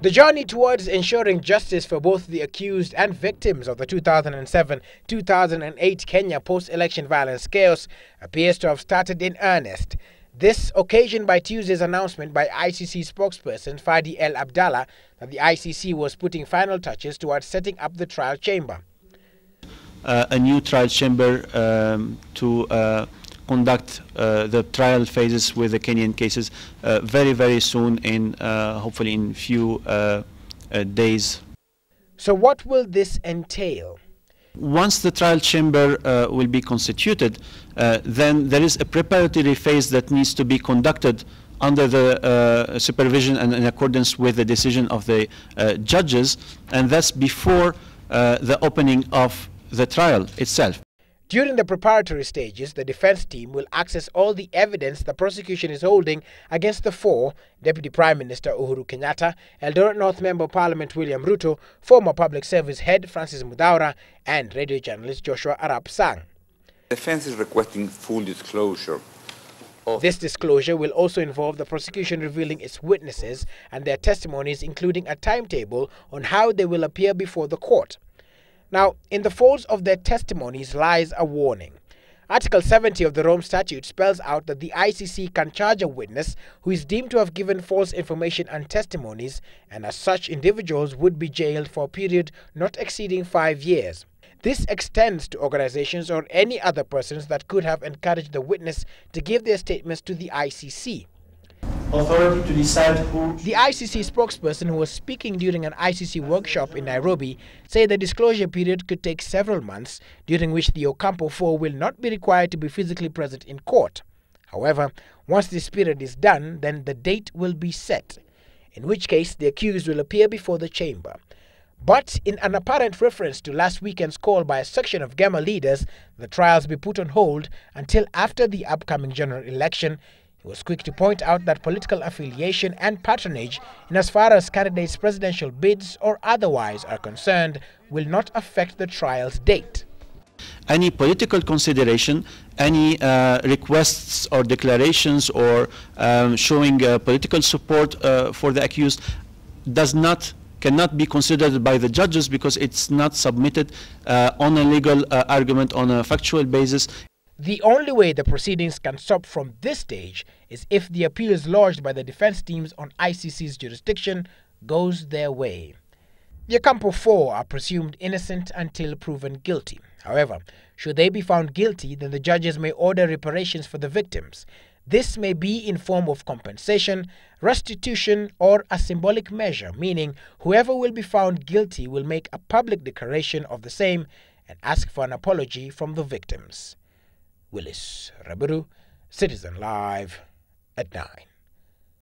The journey towards ensuring justice for both the accused and victims of the 2007-2008 Kenya post-election violence chaos appears to have started in earnest. This occasioned by Tuesday's announcement by ICC spokesperson Fadi Abdalah that the ICC was putting final touches towards setting up the trial chamber. A new trial chamber to conduct the trial phases with the Kenyan cases very, very soon, hopefully in few days. So what will this entail? Once the trial chamber will be constituted, then there is a preparatory phase that needs to be conducted under the supervision and in accordance with the decision of the judges, and that's before the opening of the trial itself. During the preparatory stages, the defense team will access all the evidence the prosecution is holding against the four: Deputy Prime Minister Uhuru Kenyatta, Eldoret North Member of Parliament William Ruto, former Public Service Head Francis Mudaura, and radio journalist Joshua Arap Sang. The defense is requesting full disclosure. This disclosure will also involve the prosecution revealing its witnesses and their testimonies, including a timetable on how they will appear before the court. Now, in the folds of their testimonies lies a warning. Article 70 of the Rome Statute spells out that the ICC can charge a witness who is deemed to have given false information and testimonies, and as such individuals would be jailed for a period not exceeding 5 years. This extends to organizations or any other persons that could have encouraged the witness to give their statements to the ICC. Authority to decide who... The ICC spokesperson, who was speaking during an ICC workshop in Nairobi, said the disclosure period could take several months, during which the Ocampo Four will not be required to be physically present in court. However, once this period is done, then the date will be set, in which case the accused will appear before the chamber. But in an apparent reference to last weekend's call by a section of Gema leaders, the trials be put on hold until after the upcoming general election, he was quick to point out that political affiliation and patronage, in as far as candidates' presidential bids or otherwise are concerned, will not affect the trial's date. Any political consideration, any requests or declarations or showing political support for the accused cannot be considered by the judges, because it's not submitted on a legal argument, on a factual basis. The only way the proceedings can stop from this stage is if the appeals lodged by the defense teams on ICC's jurisdiction goes their way. The Ocampo Four are presumed innocent until proven guilty. However, should they be found guilty, then the judges may order reparations for the victims. This may be in form of compensation, restitution, or a symbolic measure, meaning whoever will be found guilty will make a public declaration of the same and ask for an apology from the victims. Willis Raburu, Citizen Live at 9.